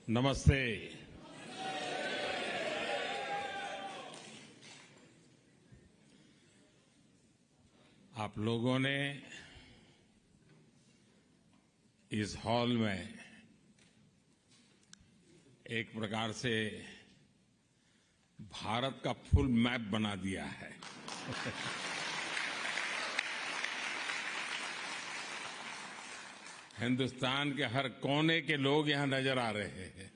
नमस्ते। आप लोगों ने इस हॉल में एक प्रकार से भारत का फुल मैप बना दिया है। हिंदुस्तान के हर कोने के लोग यहां नजर आ रहे हैं।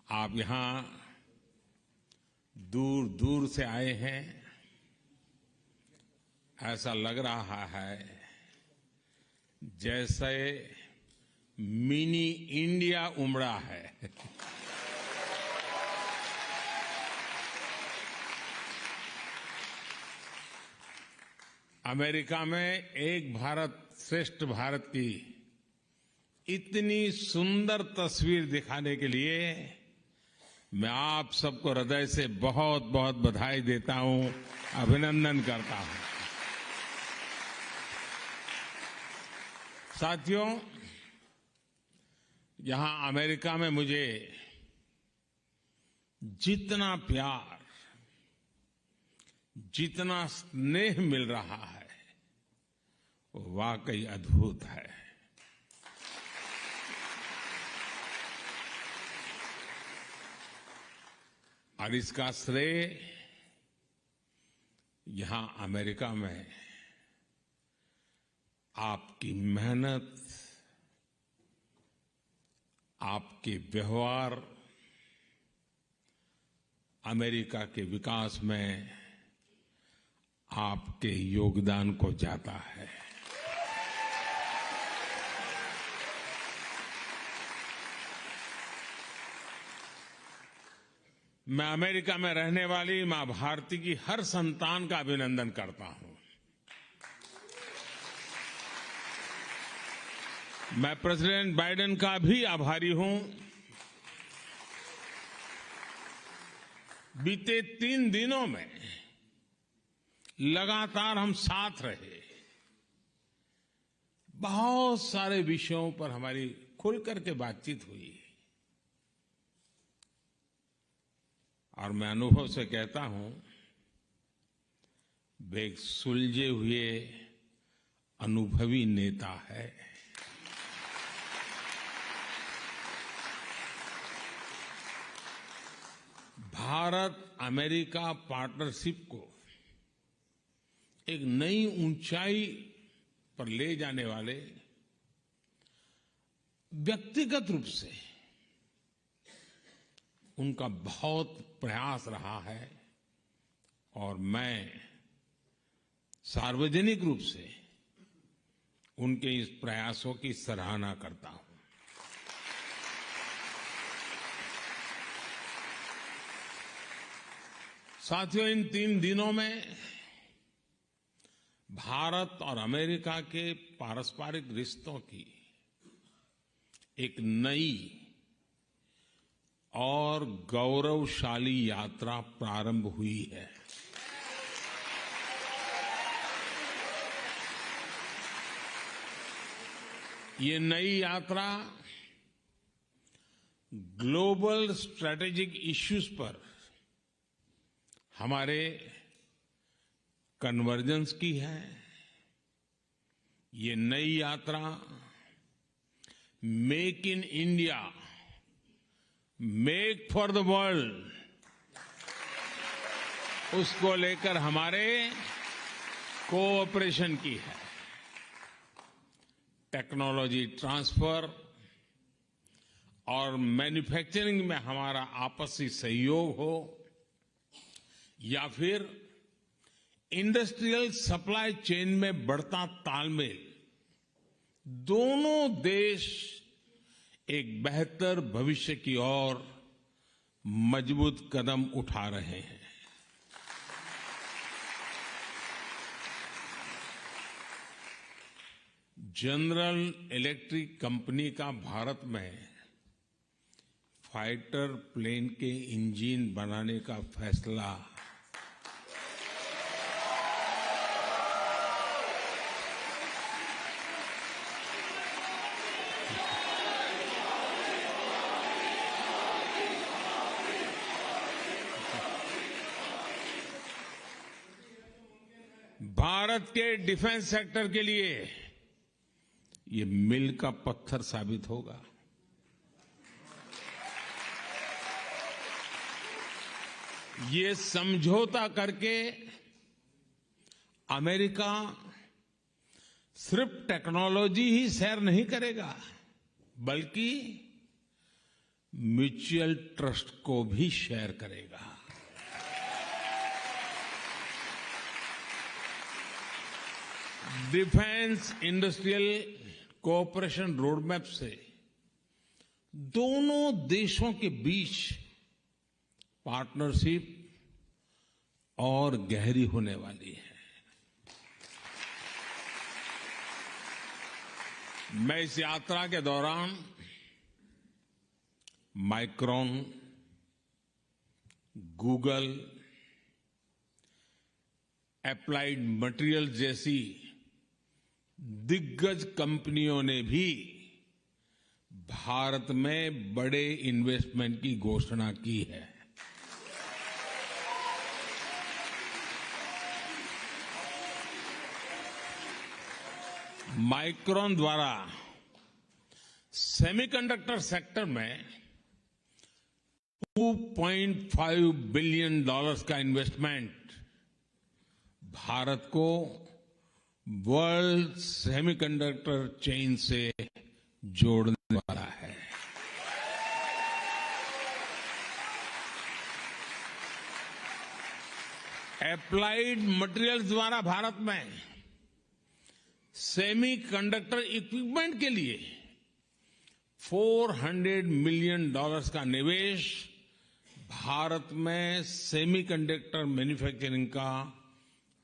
आप यहां दूर दूर से आए हैं। ऐसा लग रहा है जैसे मिनी इंडिया उमड़ा है। अमेरिका में एक भारत श्रेष्ठ भारत की इतनी सुंदर तस्वीर दिखाने के लिए मैं आप सबको हृदय से बहुत बहुत बधाई देता हूं, अभिनंदन करता हूं। साथियों, यहां अमेरिका में मुझे जितना प्यार, जितना स्नेह मिल रहा है वो वाकई अद्भुत है। और इसका श्रेय यहां अमेरिका में आपकी मेहनत, आपके व्यवहार, अमेरिका के विकास में आपके योगदान को जाता है। मैं अमेरिका में रहने वाली मां भारती की हर संतान का अभिनंदन करता हूं। मैं प्रेसिडेंट बाइडेन का भी आभारी हूं। बीते 3 दिनों में लगातार हम साथ रहे। बहुत सारे विषयों पर हमारी खुल करके बातचीत हुई और मैं अनुभव से कहता हूं, वे एक सुलझे हुए अनुभवी नेता है। भारत अमेरिका पार्टनरशिप को एक नई ऊंचाई पर ले जाने वाले व्यक्तिगत रूप से उनका बहुत प्रयास रहा है और मैं सार्वजनिक रूप से उनके इस प्रयासों की सराहना करता हूं। साथियों, इन 3 दिनों में भारत और अमेरिका के पारस्परिक रिश्तों की एक नई और गौरवशाली यात्रा प्रारंभ हुई है। ये नई यात्रा ग्लोबल स्ट्रैटेजिक इश्यूज पर हमारे कन्वर्जेंस की है। ये नई यात्रा make in India, make for the world, उसको लेकर हमारे कोऑपरेशन की है। टेक्नोलॉजी ट्रांसफर और मैन्युफैक्चरिंग में हमारा आपसी सहयोग हो या फिर इंडस्ट्रियल सप्लाई चेन में बढ़ता तालमेल, दोनों देश एक बेहतर भविष्य की ओर मजबूत कदम उठा रहे हैं। जनरल इलेक्ट्रिक कंपनी का भारत में फाइटर प्लेन के इंजन बनाने का फैसला भारत के डिफेंस सेक्टर के लिए ये मील का पत्थर साबित होगा। ये समझौता करके अमेरिका सिर्फ टेक्नोलॉजी ही शेयर नहीं करेगा, बल्कि म्यूचुअल ट्रस्ट को भी शेयर करेगा। डिफेंस इंडस्ट्रियल कोऑपरेशन रोडमैप से दोनों देशों के बीच पार्टनरशिप और गहरी होने वाली है। मैं इस यात्रा के दौरान माइक्रॉन, गूगल, एप्लाइड मटेरियल्स जैसी दिग्गज कंपनियों ने भी भारत में बड़े इन्वेस्टमेंट की घोषणा की है। माइक्रॉन द्वारा सेमीकंडक्टर सेक्टर में $2.5 बिलियन का इन्वेस्टमेंट भारत को वर्ल्ड सेमीकंडक्टर चेन से जोड़ने वाला है। एप्लाइड मटेरियल्स द्वारा भारत में सेमीकंडक्टर इक्विपमेंट के लिए $400 मिलियन का निवेश भारत में सेमीकंडक्टर मैन्युफैक्चरिंग का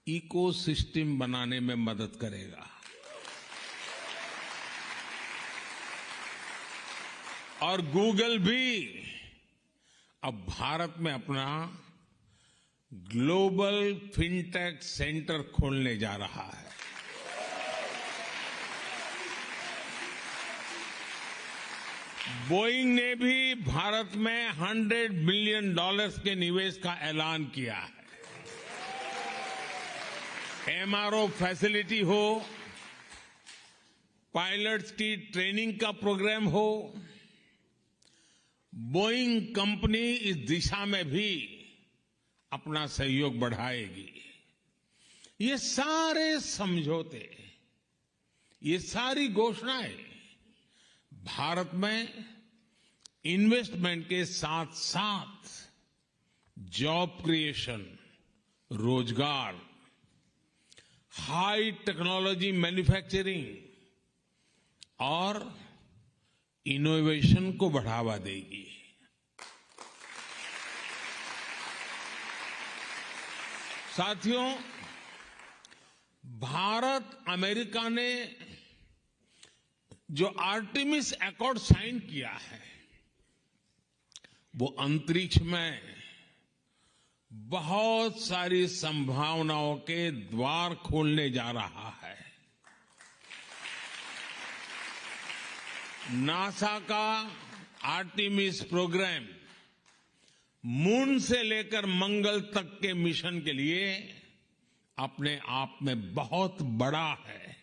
इकोसिस्टम बनाने में मदद करेगा। और गूगल भी अब भारत में अपना ग्लोबल फिनटेक सेंटर खोलने जा रहा है। बोइंग ने भी भारत में $100 बिलियन के निवेश का ऐलान किया है। एमआरओ फैसिलिटी हो, पायलट्स की ट्रेनिंग का प्रोग्राम हो, बोइंग कंपनी इस दिशा में भी अपना सहयोग बढ़ाएगी। ये सारे समझौते, ये सारी घोषणाएं भारत में इन्वेस्टमेंट के साथ साथ जॉब क्रिएशन, रोजगार, हाई टेक्नोलॉजी मैन्युफैक्चरिंग और इनोवेशन को बढ़ावा देगी। साथियों, भारत अमेरिका ने जो आर्टेमिस अकॉर्ड साइन किया है, वो अंतरिक्ष में बहुत सारी संभावनाओं के द्वार खोलने जा रहा है। नासा का आर्टेमिस प्रोग्राम मून से लेकर मंगल तक के मिशन के लिए अपने आप में बहुत बड़ा है।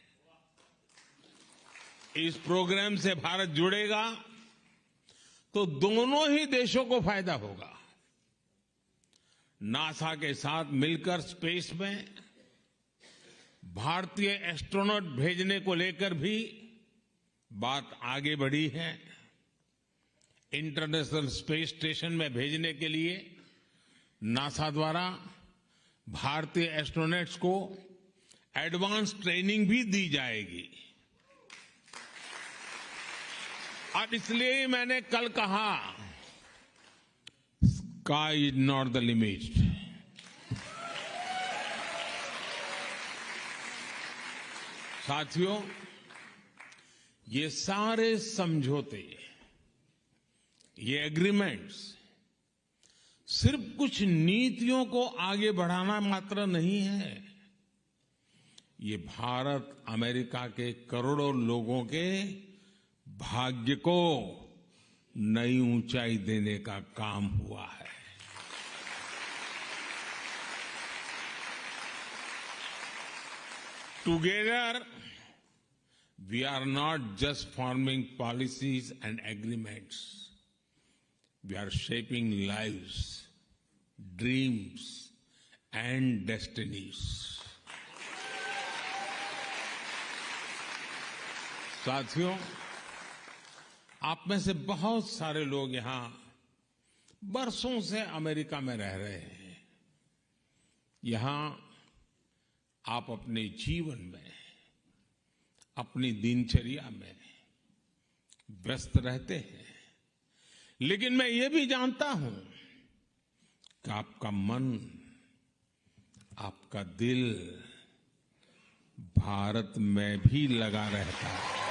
इस प्रोग्राम से भारत जुड़ेगा तो दोनों ही देशों को फायदा होगा। नासा के साथ मिलकर स्पेस में भारतीय एस्ट्रोनॉट भेजने को लेकर भी बात आगे बढ़ी है। इंटरनेशनल स्पेस स्टेशन में भेजने के लिए नासा द्वारा भारतीय एस्ट्रोनॉट्स को एडवांस ट्रेनिंग भी दी जाएगी। और इसलिए ही मैंने कल कहा, sky is not the limit. साथियों, ये सारे समझौते, ये एग्रीमेंट्स सिर्फ कुछ नीतियों को आगे बढ़ाना मात्र नहीं है। ये भारत अमेरिका के करोड़ों लोगों के भाग्य को नई ऊंचाई देने का काम हुआ है। Together, we are not just forming policies and agreements. We are shaping lives, dreams, and destinies. साथियों, आप में से बहुत सारे लोग यहां बरसों से अमेरिका में रह रहे हैं। यहां आप अपने जीवन में, अपनी दिनचर्या में व्यस्त रहते हैं, लेकिन मैं ये भी जानता हूं कि आपका मन, आपका दिल भारत में भी लगा रहता है।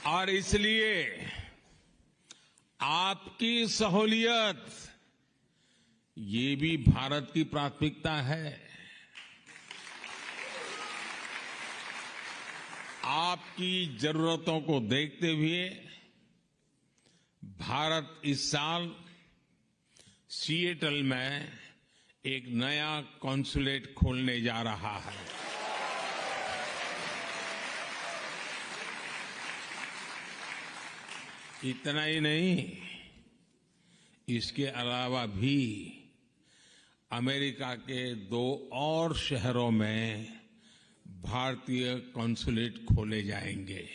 और इसलिए आपकी सहूलियत ये भी भारत की प्राथमिकता है। आपकी जरूरतों को देखते हुए भारत इस साल सिएटल में एक नया कॉन्सुलेट खोलने जा रहा है। इतना ही नहीं, इसके अलावा भी अमेरिका के 2 और शहरों में भारतीय कॉन्सुलेट खोले जाएंगे।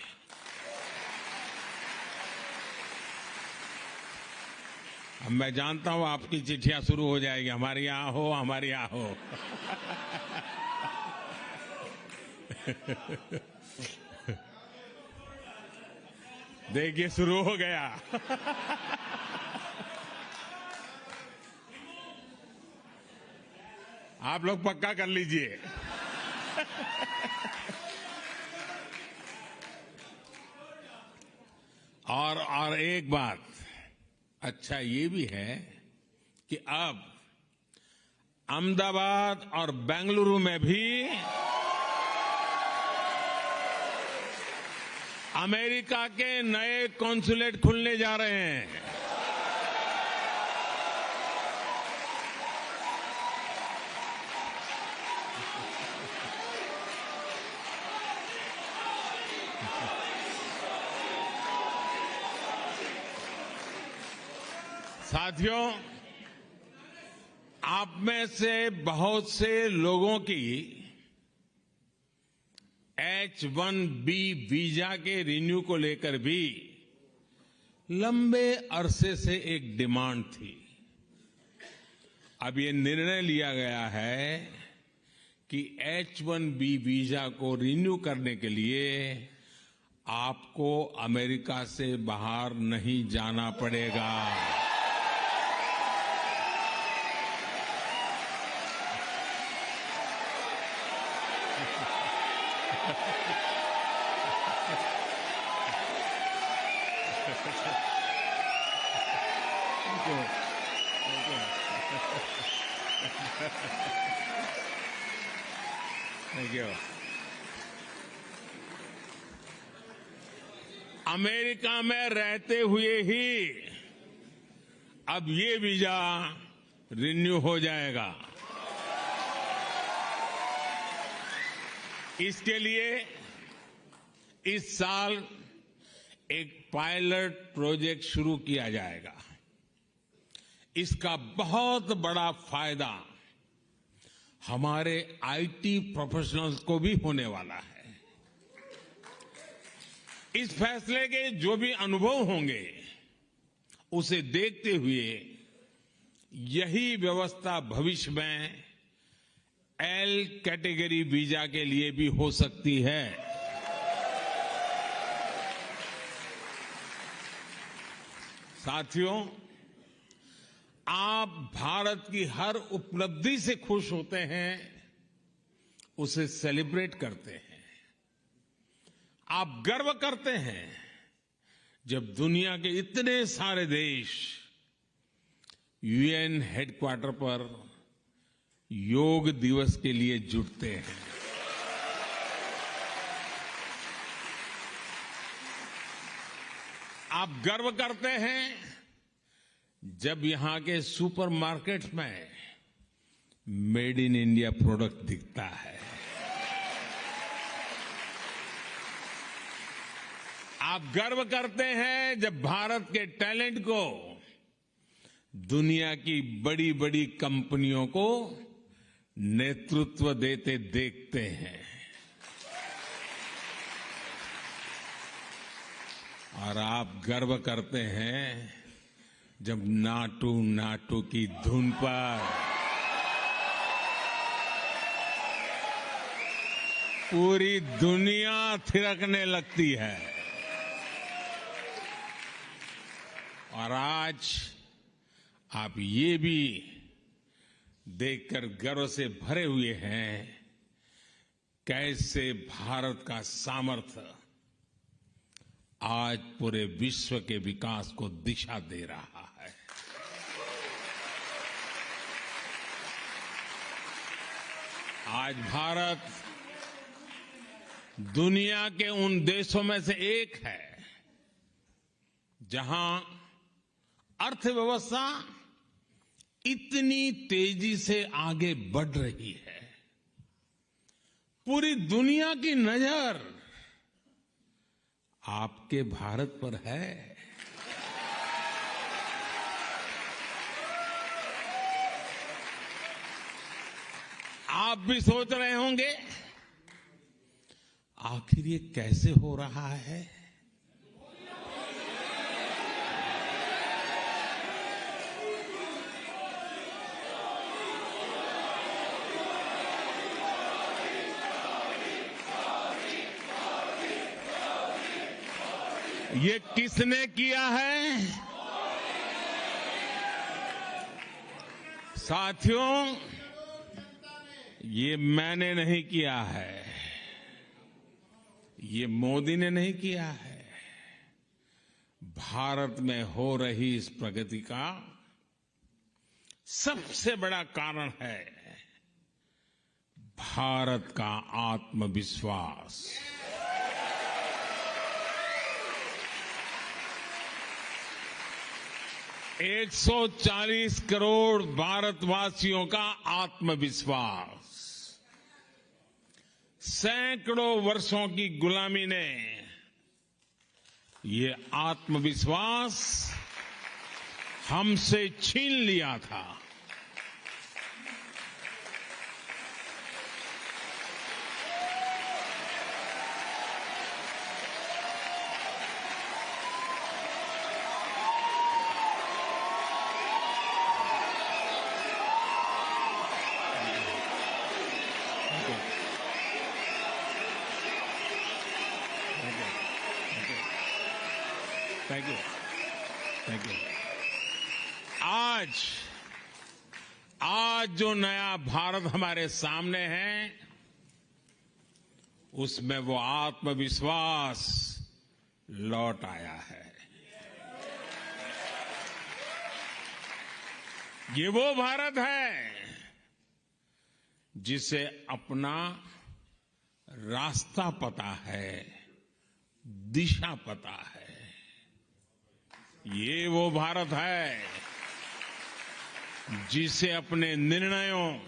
अब मैं जानता हूं आपकी चिट्ठियां शुरू हो जाएगी, हमारे यहां हो, हमारे यहां हो। देखिए, शुरू हो गया। आप लोग पक्का कर लीजिए। और एक बात अच्छा ये भी है कि अब अहमदाबाद और बेंगलुरु में भी अमेरिका के नए कॉन्सुलेट खुलने जा रहे हैं। साथियों, आप में से बहुत से लोगों की H-1B वीजा के रिन्यू को लेकर भी लंबे अरसे से एक डिमांड थी। अब ये निर्णय लिया गया है कि H-1B वीजा को रिन्यू करने के लिए आपको अमेरिका से बाहर नहीं जाना पड़ेगा। Thank you. अमेरिका में रहते हुए ही अब ये वीजा रिन्यू हो जाएगा। इसके लिए इस साल एक पायलट प्रोजेक्ट शुरू किया जाएगा। इसका बहुत बड़ा फायदा हमारे आईटी प्रोफेशनल्स को भी होने वाला है। इस फैसले के जो भी अनुभव होंगे उसे देखते हुए यही व्यवस्था भविष्य में एल कैटेगरी वीजा के लिए भी हो सकती है। साथियों, आप भारत की हर उपलब्धि से खुश होते हैं, उसे सेलिब्रेट करते हैं। आप गर्व करते हैं जब दुनिया के इतने सारे देश यूएन हेडक्वार्टर पर योग दिवस के लिए जुटते हैं। आप गर्व करते हैं जब यहां के सुपरमार्केट्स में मेड इन इंडिया प्रोडक्ट दिखता है। आप गर्व करते हैं जब भारत के टैलेंट को दुनिया की बड़ी बड़ी कंपनियों को नेतृत्व देते देखते हैं। और आप गर्व करते हैं जब नाटू नाटू की धुन पर पूरी दुनिया थिरकने लगती है। और आज आप ये भी देखकर गर्व से भरे हुए हैं कैसे भारत का सामर्थ्य आज पूरे विश्व के विकास को दिशा दे रहा है। आज भारत दुनिया के उन देशों में से एक है जहां अर्थव्यवस्था इतनी तेजी से आगे बढ़ रही है। पूरी दुनिया की नजर आपके भारत पर है। आप भी सोच रहे होंगे आखिर ये कैसे हो रहा है। ये किसने किया है? साथियों, ये मैंने नहीं किया है, ये मोदी ने नहीं किया है। भारत में हो रही इस प्रगति का सबसे बड़ा कारण है भारत का आत्मविश्वास। एक 140 करोड़ भारतवासियों का आत्मविश्वास। सैकड़ों वर्षों की गुलामी ने ये आत्मविश्वास हमसे छीन लिया था। Thank you, thank you. आज जो नया भारत हमारे सामने है, उसमें वो आत्मविश्वास लौट आया है। ये वो भारत है जिसे अपना रास्ता पता है, दिशा पता है। ये वो भारत है जिसे अपने निर्णयों,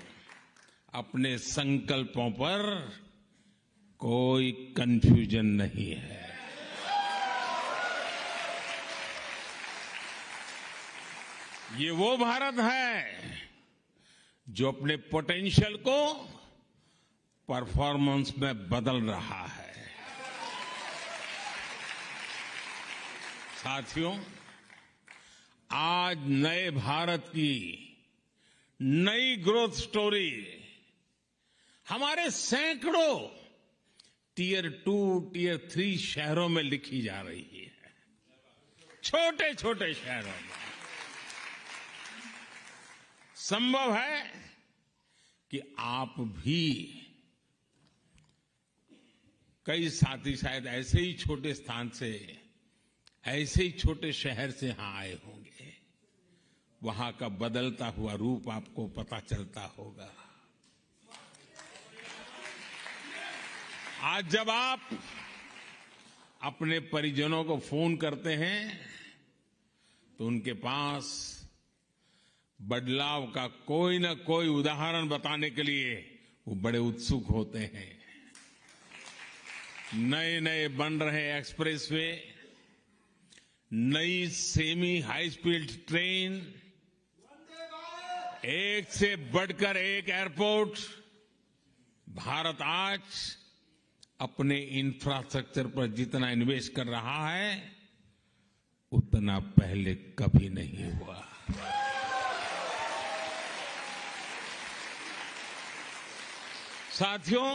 अपने संकल्पों पर कोई कंफ्यूजन नहीं है। ये वो भारत है जो अपने पोटेंशियल को परफॉर्मेंस में बदल रहा है। साथियों, आज नए भारत की नई ग्रोथ स्टोरी हमारे सैकड़ों टियर 2, टियर 3 शहरों में लिखी जा रही है। छोटे छोटे शहरों में संभव है कि आप भी, कई साथी शायद ऐसे ही छोटे स्थान से, ऐसे ही छोटे शहर से यहां आए होंगे। वहां का बदलता हुआ रूप आपको पता चलता होगा। आज जब आप अपने परिजनों को फोन करते हैं तो उनके पास बदलाव का कोई न कोई उदाहरण बताने के लिए वो बड़े उत्सुक होते हैं। नए नए बन रहे एक्सप्रेसवे, नई सेमी हाई स्पीड ट्रेन, एक से बढ़कर एक एयरपोर्ट, भारत आज अपने इंफ्रास्ट्रक्चर पर जितना इन्वेस्ट कर रहा है उतना पहले कभी नहीं हुआ। साथियों,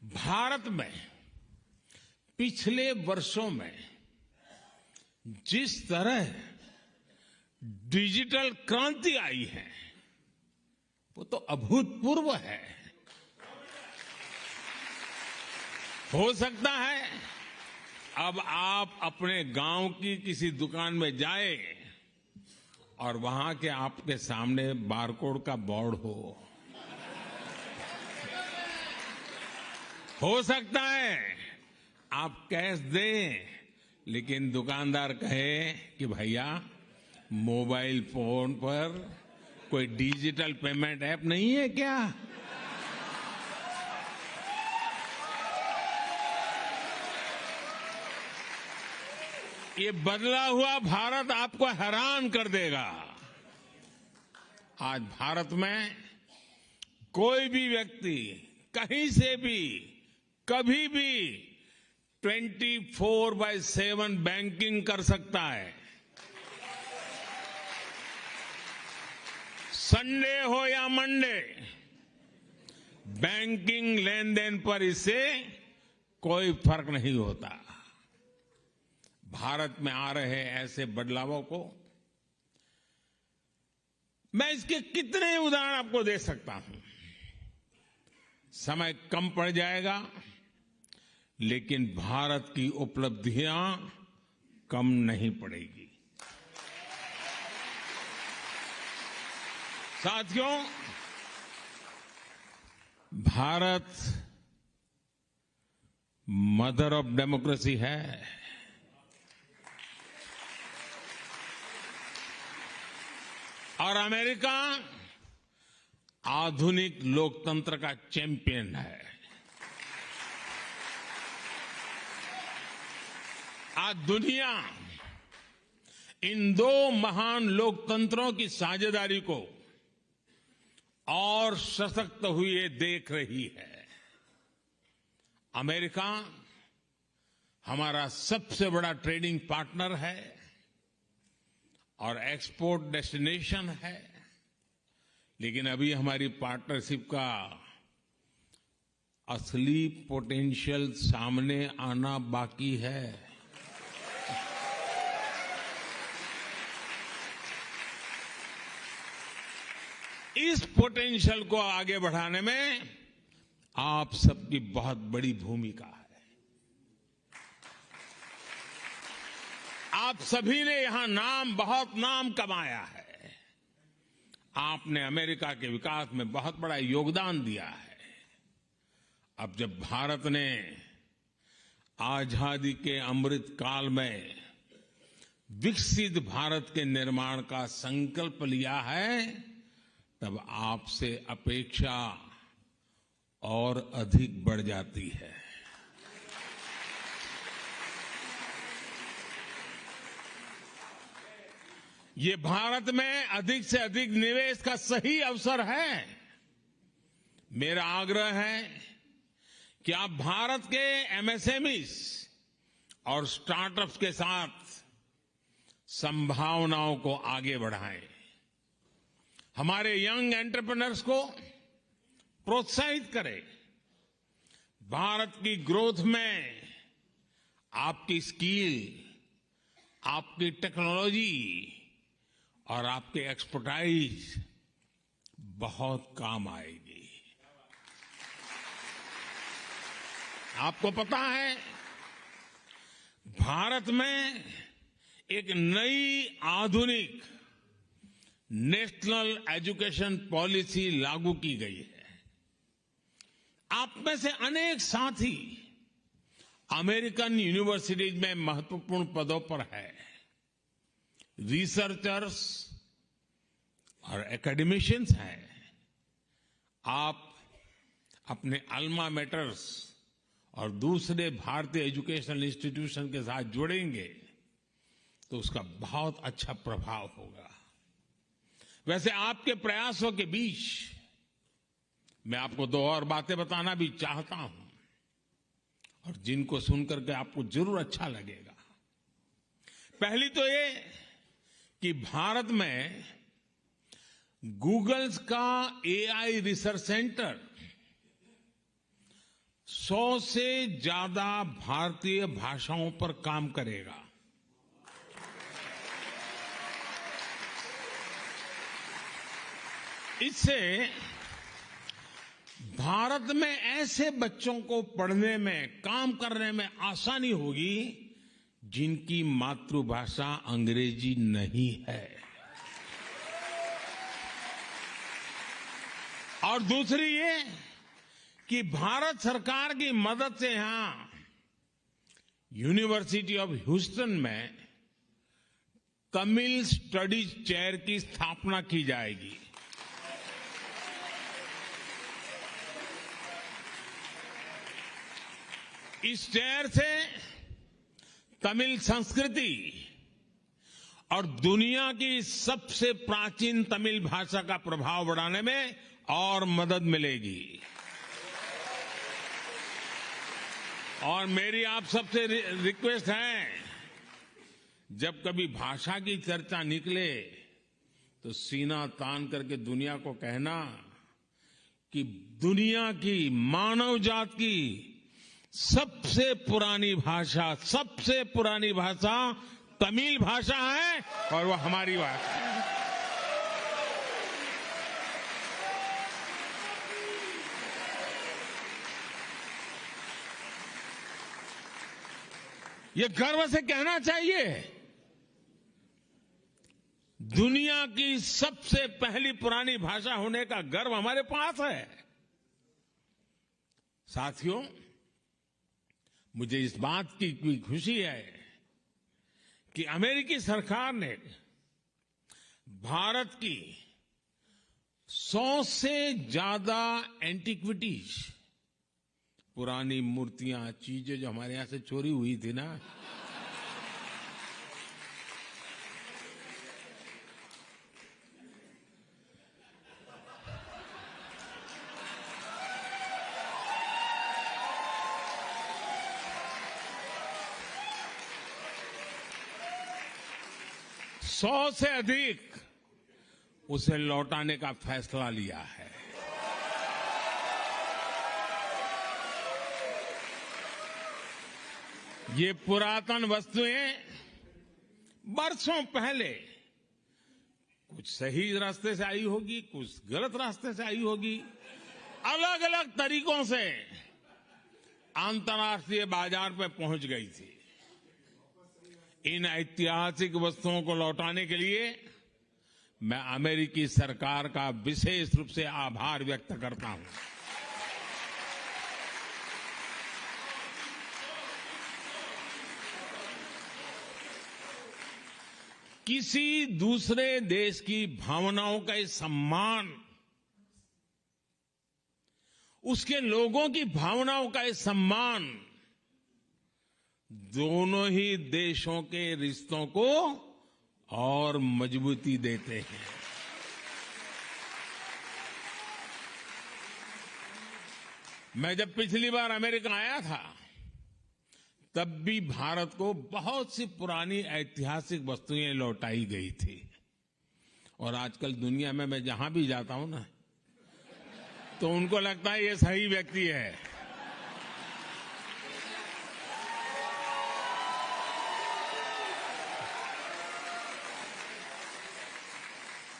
भारत में पिछले वर्षों में जिस तरह डिजिटल क्रांति आई है वो तो अभूतपूर्व है। हो सकता है अब आप अपने गांव की किसी दुकान में जाए और वहां के आपके सामने बारकोड का बोर्ड हो सकता है आप कैश दें, लेकिन दुकानदार कहे कि भैया मोबाइल फोन पर कोई डिजिटल पेमेंट ऐप नहीं है क्या? ये बदला हुआ भारत आपको हैरान कर देगा। आज भारत में कोई भी व्यक्ति कहीं से भी कभी भी 24/7 बैंकिंग कर सकता है। संडे हो या मंडे, बैंकिंग लेन देन पर इससे कोई फर्क नहीं होता। भारत में आ रहे ऐसे बदलावों को मैं इसके कितने उदाहरण आपको दे सकता हूं। समय कम पड़ जाएगा, लेकिन भारत की उपलब्धियां कम नहीं पड़ेगी। साथियों, भारत मदर ऑफ डेमोक्रेसी है। और अमेरिका आधुनिक लोकतंत्र का चैंपियन है। आज दुनिया इन दो महान लोकतंत्रों की साझेदारी को और सशक्त हुए देख रही है। अमेरिका हमारा सबसे बड़ा ट्रेडिंग पार्टनर है और एक्सपोर्ट डेस्टिनेशन है, लेकिन अभी हमारी पार्टनरशिप का असली पोटेंशियल सामने आना बाकी है। इस पोटेंशियल को आगे बढ़ाने में आप सबकी बहुत बड़ी भूमिका है। आप सभी ने यहां बहुत नाम कमाया है। आपने अमेरिका के विकास में बहुत बड़ा योगदान दिया है। अब जब भारत ने आजादी के अमृत काल में विकसित भारत के निर्माण का संकल्प लिया है, तब आपसे अपेक्षा और अधिक बढ़ जाती है। ये भारत में अधिक से अधिक निवेश का सही अवसर है। मेरा आग्रह है कि आप भारत के एमएसएमईज और स्टार्टअप्स के साथ संभावनाओं को आगे बढ़ाएं। हमारे यंग एंटरप्रेन्योर्स को प्रोत्साहित करें। भारत की ग्रोथ में आपकी स्किल, आपकी टेक्नोलॉजी और आपके एक्सपर्टाइज बहुत काम आएगी। आपको पता है, भारत में एक नई आधुनिक नेशनल एजुकेशन पॉलिसी लागू की गई है। आप में से अनेक साथी अमेरिकन यूनिवर्सिटीज में महत्वपूर्ण पदों पर है, रिसर्चर्स और एकेडमिशियंस हैं। आप अपने अल्मा मैटर्स और दूसरे भारतीय एजुकेशनल इंस्टीट्यूशन के साथ जुड़ेंगे तो उसका बहुत अच्छा प्रभाव होगा। वैसे आपके प्रयासों के बीच मैं आपको दो और बातें बताना भी चाहता हूं और जिनको सुनकर के आपको जरूर अच्छा लगेगा। पहली तो ये कि भारत में गूगल्स का एआई रिसर्च सेंटर 100 से ज्यादा भारतीय भाषाओं पर काम करेगा। इससे भारत में ऐसे बच्चों को पढ़ने में, काम करने में आसानी होगी जिनकी मातृभाषा अंग्रेजी नहीं है। और दूसरी ये कि भारत सरकार की मदद से यहां यूनिवर्सिटी ऑफ ह्यूस्टन में तमिल स्टडीज चेयर की स्थापना की जाएगी। इस चेयर से तमिल संस्कृति और दुनिया की सबसे प्राचीन तमिल भाषा का प्रभाव बढ़ाने में और मदद मिलेगी। और मेरी आप सबसे रिक्वेस्ट है, जब कभी भाषा की चर्चा निकले तो सीना तान करके दुनिया को कहना कि दुनिया की, मानव जात की सबसे पुरानी भाषा तमिल भाषा है और वो हमारी भाषा है। ये गर्व से कहना चाहिए, दुनिया की सबसे पहली पुरानी भाषा होने का गर्व हमारे पास है। साथियों, मुझे इस बात की भी खुशी है कि अमेरिकी सरकार ने भारत की 100 से ज्यादा एंटिक्विटीज, पुरानी मूर्तियां, चीजें जो हमारे यहां से चोरी हुई थी ना, सौ से अधिक उसे लौटाने का फैसला लिया है। ये पुरातन वस्तुएं बरसों पहले कुछ सही रास्ते से आई होगी, कुछ गलत रास्ते से आई होगी, अलग अलग तरीकों से अंतर्राष्ट्रीय बाजार पे पहुंच गई थी। इन ऐतिहासिक वस्तुओं को लौटाने के लिए मैं अमेरिकी सरकार का विशेष रूप से आभार व्यक्त करता हूं। किसी दूसरे देश की भावनाओं का सम्मान, उसके लोगों की भावनाओं का सम्मान दोनों ही देशों के रिश्तों को और मजबूती देते हैं। मैं जब पिछली बार अमेरिका आया था तब भी भारत को बहुत सी पुरानी ऐतिहासिक वस्तुएं लौटाई गई थी। और आजकल दुनिया में मैं जहां भी जाता हूं ना, तो उनको लगता है ये सही व्यक्ति है।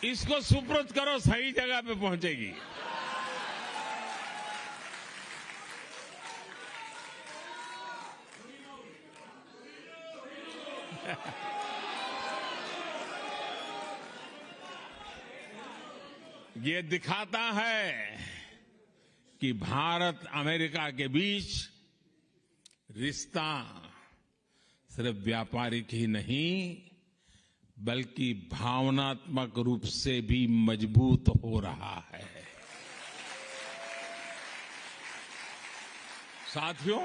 इसको सुपुर्द करो, सही जगह पे पहुंचेगी। ये दिखाता है कि भारत अमेरिका के बीच रिश्ता सिर्फ व्यापारिक ही नहीं बल्कि भावनात्मक रूप से भी मजबूत हो रहा है। साथियों,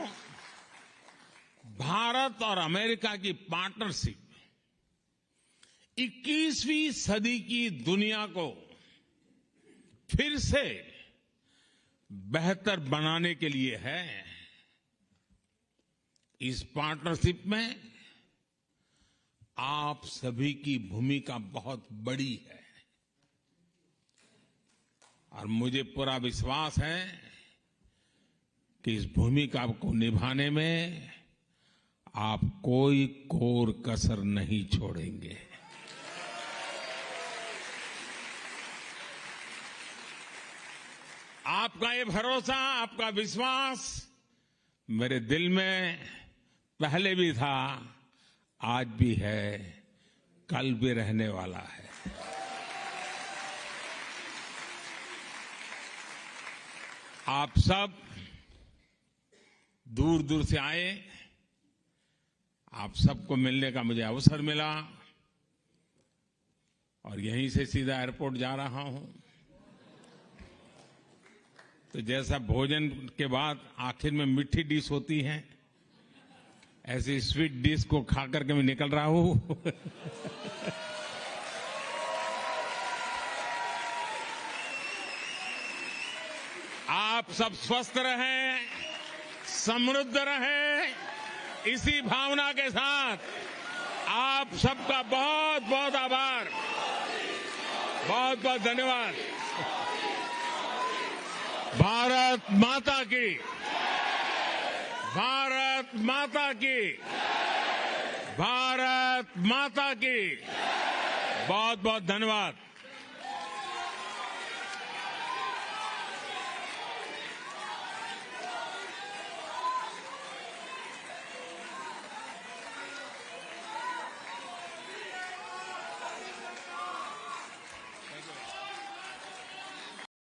भारत और अमेरिका की पार्टनरशिप 21वीं सदी की दुनिया को फिर से बेहतर बनाने के लिए है। इस पार्टनरशिप में आप सभी की भूमिका बहुत बड़ी है और मुझे पूरा विश्वास है कि इस भूमिका को निभाने में आप कोई कोर कसर नहीं छोड़ेंगे। आपका ये भरोसा, आपका विश्वास मेरे दिल में पहले भी था, आज भी है, कल भी रहने वाला है। आप सब दूर दूर से आए, आप सबको मिलने का मुझे अवसर मिला और यहीं से सीधा एयरपोर्ट जा रहा हूं। तो जैसा भोजन के बाद आखिर में मीठी डिश होती है, ऐसी स्वीट डिश को खा करके मैं निकल रहा हूं। आप सब स्वस्थ रहें, समृद्ध रहें, इसी भावना के साथ आप सबका बहुत बहुत आभार, बहुत बहुत धन्यवाद। भारत माता की, भारत माता की, भारत माता की, बहुत बहुत धन्यवाद।